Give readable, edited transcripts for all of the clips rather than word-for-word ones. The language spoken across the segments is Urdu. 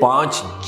5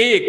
1,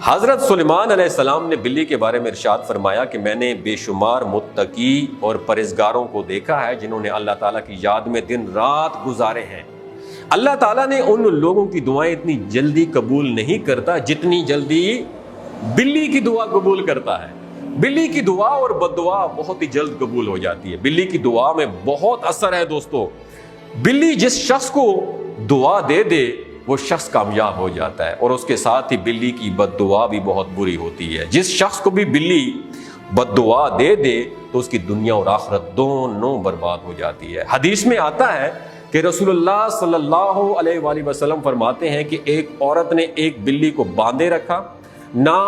حضرت سلیمان علیہ السلام نے بلی کے بارے میں ارشاد فرمایا کہ میں نے بے شمار متقی اور پرہیزگاروں کو دیکھا ہے جنہوں نے اللہ تعالیٰ کی یاد میں دن رات گزارے ہیں۔ اللہ تعالیٰ نے ان لوگوں کی دعائیں اتنی جلدی قبول نہیں کرتا جتنی جلدی بلی کی دعا قبول کرتا ہے۔ بلی کی دعا اور بد دعا بہت ہی جلد قبول ہو جاتی ہے۔ بلی کی دعا میں بہت اثر ہے دوستو۔ بلی جس شخص کو دعا دے دے وہ شخص کامیاب ہو جاتا ہے، اور اس کے ساتھ ہی بلی کی بد دعا بھی بہت بری ہوتی ہے۔ جس شخص کو بھی بلی بد دعا دے دے تو اس کی دنیا اور آخرت دونوں برباد ہو جاتی ہے۔ حدیث میں آتا ہے کہ رسول اللہ صلی اللہ علیہ وآلہ وسلم فرماتے ہیں کہ ایک عورت نے ایک بلی کو باندھے رکھا، نہ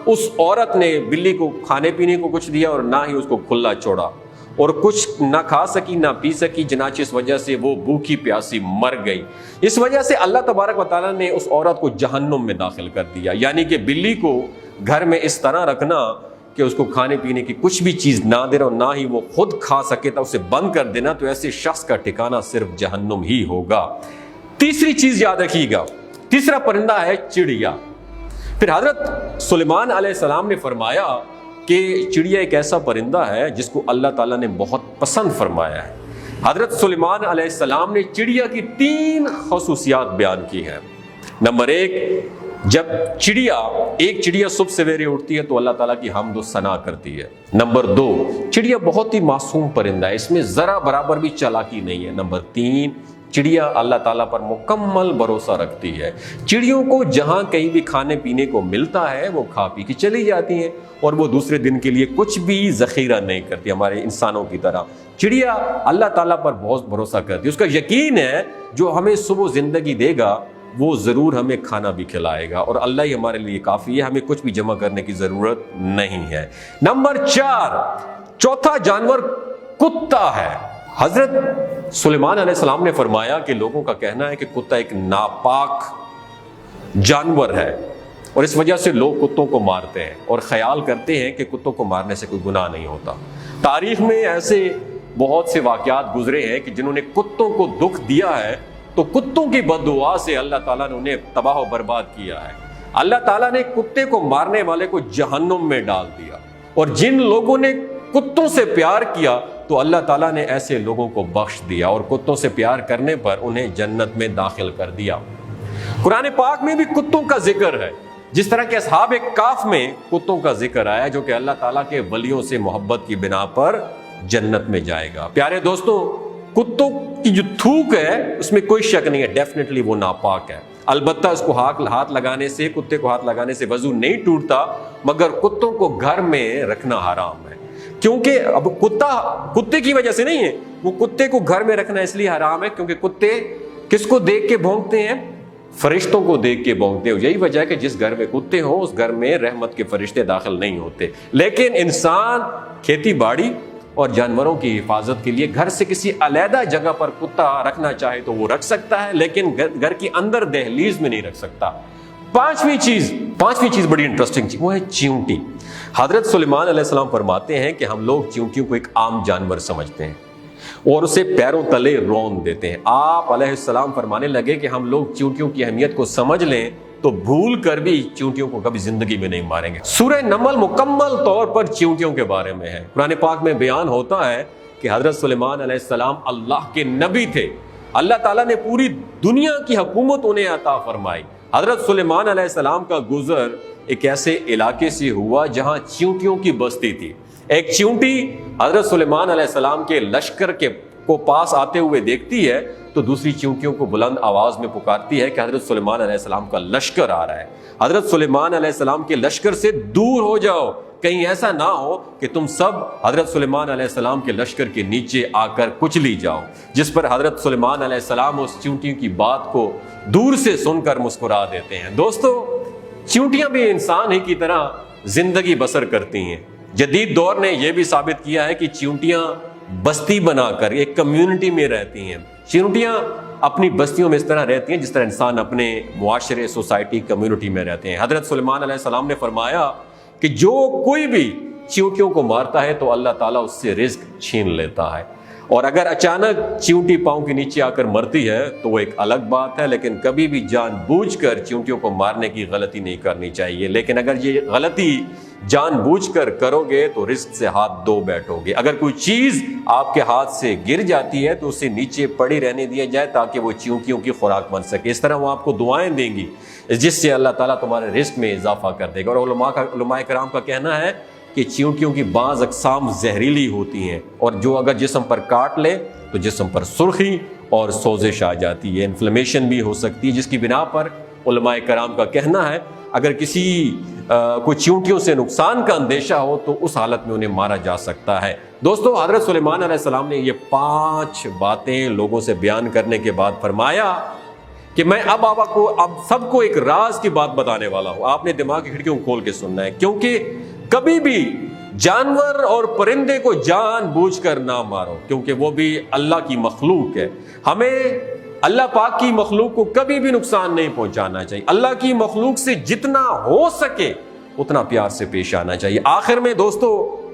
اس عورت نے بلی کو کھانے پینے کو کچھ دیا اور نہ ہی اس کو کھلا چھوڑا، اور کچھ نہ کھا سکی نہ پی سکی، چنانچہ اس وجہ سے وہ بھوکی پیاسی مر گئی۔ اس وجہ سے اللہ تبارک و تعالیٰ نے اس عورت کو جہنم میں داخل کر دیا۔ یعنی کہ بلی کو گھر میں اس طرح رکھنا کہ اس کو کھانے پینے کی کچھ بھی چیز نہ دے اور نہ ہی وہ خود کھا سکے تو اسے بند کر دینا، تو ایسے شخص کا ٹھکانہ صرف جہنم ہی ہوگا۔ تیسری چیز یاد رکھیے گا، تیسرا پرندہ ہے چڑیا۔ پھر حضرت سلیمان علیہ السلام نے فرمایا کہ چڑیا ایک ایسا پرندہ ہے جس کو اللہ تعالیٰ نے بہت پسند فرمایا ہے۔ حضرت سلیمان علیہ السلام نے چڑیا کی 3 خصوصیات بیان کی ہیں۔ نمبر 1، جب ایک چڑیا صبح سویرے اٹھتی ہے تو اللہ تعالیٰ کی حمد و ثنا کرتی ہے۔ نمبر 2، چڑیا بہت ہی معصوم پرندہ ہے، اس میں ذرا برابر بھی چالاکی نہیں ہے۔ نمبر 3، چڑیا اللہ تعالیٰ پر مکمل بھروسہ رکھتی ہے۔ چڑیوں کو جہاں کہیں بھی کھانے پینے کو ملتا ہے وہ کھا پی کے چلی جاتی ہیں، اور وہ دوسرے دن کے لیے کچھ بھی ذخیرہ نہیں کرتی ہمارے انسانوں کی طرح۔ چڑیا اللہ تعالیٰ پر بہت بھروسہ کرتی ہے، اس کا یقین ہے جو ہمیں صبح زندگی دے گا وہ ضرور ہمیں کھانا بھی کھلائے گا، اور اللہ ہی ہمارے لیے کافی ہے، ہمیں کچھ بھی جمع کرنے کی ضرورت نہیں ہے۔ نمبر 4، چوتھا جانور کتا ہے۔ حضرت سلیمان علیہ السلام نے فرمایا کہ لوگوں کا کہنا ہے کہ کتا ایک ناپاک جانور ہے، اور اس وجہ سے لوگ کتوں کو مارتے ہیں اور خیال کرتے ہیں کہ کتوں کو مارنے سے کوئی گناہ نہیں ہوتا۔ تاریخ میں ایسے بہت سے واقعات گزرے ہیں کہ جنہوں نے کتوں کو دکھ دیا ہے تو کتوں کی بد دعا سے اللہ تعالیٰ نے انہیں تباہ و برباد کیا ہے۔ اللہ تعالیٰ نے کتے کو مارنے والے کو جہنم میں ڈال دیا، اور جن لوگوں نے کتوں سے پیار کیا تو اللہ تعالیٰ نے ایسے لوگوں کو بخش دیا، اور کتوں سے پیار کرنے پر انہیں جنت میں داخل کر دیا۔ قرآن پاک میں بھی کتوں کا ذکر ہے، جس طرح کہ اصحاب کہف میں کتوں کا ذکر آیا جو کہ اللہ تعالیٰ کے ولیوں سے محبت کی بنا پر جنت میں جائے گا۔ پیارے دوستوں، کتوں کی جو تھوک ہے اس میں کوئی شک نہیں ہے، ڈیفینیٹلی وہ ناپاک ہے۔ البتہ اس کو ہاتھ لگانے سے، کتے کو ہاتھ لگانے سے وضو نہیں ٹوٹتا، مگر کتوں کو گھر میں رکھنا حرام ہے، کیونکہ اب کتے کی وجہ سے نہیں ہے، وہ کتے کو گھر میں رکھنا اس لیے حرام ہے کیونکہ کتے کس کو دیکھ کے بھونکتے ہیں؟ فرشتوں کو دیکھ کے بھونکتے ہیں۔ یہی وجہ ہے کہ جس گھر میں کتے ہوں اس گھر میں رحمت کے فرشتے داخل نہیں ہوتے۔ لیکن انسان کھیتی باڑی اور جانوروں کی حفاظت کے لیے گھر سے کسی علیحدہ جگہ پر کتا رکھنا چاہے تو وہ رکھ سکتا ہے، لیکن گھر کی اندر دہلیز میں نہیں رکھ سکتا۔ پانچویں چیز بڑی انٹرسٹنگ چیز، وہ ہے چیونٹی۔ حضرت سلیمان علیہ السلام فرماتے ہیں کہ ہم لوگ چیونٹیوں کو ایک عام جانور سمجھتے ہیں اور اسے پیروں تلے رون دیتے ہیں۔ آپ علیہ السلام فرمانے لگے کہ ہم لوگ چیونٹیوں کی اہمیت کو سمجھ لیں تو بھول کر بھی چیونٹیوں کو کبھی زندگی میں نہیں ماریں گے۔ سورہ نمل مکمل طور پر چیونٹیوں کے بارے میں ہے۔ قرآن پاک میں بیان ہوتا ہے کہ حضرت سلیمان علیہ السلام اللہ کے نبی تھے، اللہ تعالیٰ نے پوری دنیا کی حکومت انہیں عطا فرمائی۔ حضرت سلیمان علیہ السلام کا گزر ایک ایسے علاقے سے ہوا جہاں چیونٹیوں کی بستی تھی۔ ایک چیونٹی حضرت سلیمان علیہ السلام کے لشکر کو پاس آتے ہوئے دیکھتی ہے تو دوسری چیونٹیوں کو بلند آواز میں پکارتی ہے کہ حضرت سلیمان علیہ السلام کا لشکر آ رہا ہے، حضرت سلیمان علیہ السلام کے لشکر سے دور ہو جاؤ، کہیں ایسا نہ ہو کہ تم سب حضرت سلیمان علیہ السلام کے لشکر کے نیچے آ کر کچلی جاؤ۔ جس پر حضرت سلیمان علیہ السلام اس چیونٹیوں کی بات کو دور سے سن کر مسکرا دیتے ہیں۔ دوستو، چیونٹیاں بھی انسان ہی کی طرح زندگی بسر کرتی ہیں۔ جدید دور نے یہ بھی ثابت کیا ہے کہ چیونٹیاں بستی بنا کر ایک کمیونٹی میں رہتی ہیں۔ چیونٹیاں اپنی بستیوں میں اس طرح رہتی ہیں جس طرح انسان اپنے معاشرے، سوسائٹی، کمیونٹی میں رہتے ہیں۔ حضرت سلیمان علیہ السلام نے فرمایا کہ جو کوئی بھی چیونٹیوں کو مارتا ہے تو اللہ تعالیٰ اس سے رزق چھین لیتا ہے۔ اور اگر اچانک چیونٹی پاؤں کے نیچے آ کر مرتی ہے تو وہ ایک الگ بات ہے، لیکن کبھی بھی جان بوجھ کر چیونٹیوں کو مارنے کی غلطی نہیں کرنی چاہیے۔ لیکن اگر یہ غلطی جان بوجھ کر کرو گے تو رزق سے ہاتھ دھو بیٹھو گے۔ اگر کوئی چیز آپ کے ہاتھ سے گر جاتی ہے تو اسے نیچے پڑی رہنے دیا جائے تاکہ وہ چیونٹیوں کی خوراک بن سکے۔ اس طرح وہ آپ کو دعائیں دیں گی جس سے اللہ تعالیٰ تمہارے رزق میں اضافہ کر دے گا۔ اور علماء کرام کا کہنا ہے کہ چیونٹیوں کی بعض اقسام زہریلی ہوتی ہیں اور جو اگر جسم پر کاٹ لے تو جسم پر سرخی اور سوزش آ جاتی ہے، انفلیمیشن بھی ہو سکتی ہے، جس کی بنا پر علماء کرام کا کہنا ہے اگر کسی کوئی چیونٹیوں سے نقصان کا اندیشہ ہو تو اس حالت میں انہیں مارا جا سکتا ہے۔ دوستو، حضرت سلیمان علیہ السلام نے یہ 5 باتیں لوگوں سے بیان کرنے کے بعد فرمایا کہ میں اب سب کو ایک راز کی بات بتانے والا ہوں۔ آپ نے دماغ کی کھڑکیوں کو کھول کے سننا ہے، کیونکہ کبھی بھی جانور اور پرندے کو جان بوجھ کر نہ مارو، کیونکہ وہ بھی اللہ کی مخلوق ہے۔ ہمیں اللہ پاک کی مخلوق کو کبھی بھی نقصان نہیں پہنچانا چاہیے۔ اللہ کی مخلوق سے جتنا ہو سکے اتنا پیار سے پیش آنا چاہیے۔ آخر میں دوستو،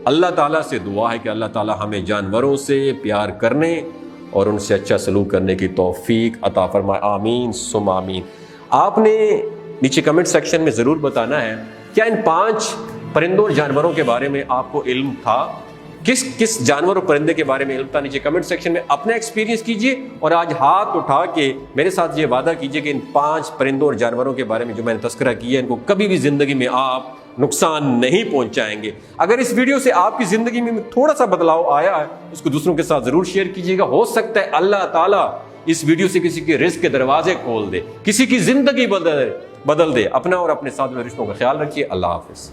اللہ تعالیٰ سے دعا ہے کہ اللہ تعالیٰ ہمیں جانوروں سے پیار کرنے اور ان سے اچھا سلوک کرنے کی توفیق عطا فرمائے، آمین ثم آمین۔ آپ نے نیچے کمنٹ سیکشن میں ضرور بتانا ہے کیا ان 5 پرندوں اور جانوروں کے بارے میں آپ کو علم تھا؟ کس جانور اور پرندے کے بارے میں علم تھا؟ نیچے کمنٹ سیکشن میں اپنا ایکسپیرینس کیجئے اور آج ہاتھ اٹھا کے میرے ساتھ یہ وعدہ کیجئے کہ ان 5 پرندوں اور جانوروں کے بارے میں جو میں نے تذکرہ کیا ہے ان کو کبھی بھی زندگی میں آپ نقصان نہیں پہنچائیں گے۔ اگر اس ویڈیو سے آپ کی زندگی میں تھوڑا سا بدلاؤ آیا ہے اس کو دوسروں کے ساتھ ضرور شیئر کیجئے گا۔ ہو سکتا ہے اللہ تعالیٰ اس ویڈیو سے کسی کے رزق کے دروازے کھول دے، کسی کی زندگی بدل دے۔ اپنا اور اپنے ساتھ رشتوں کا خیال رکھیے۔ اللہ حافظ۔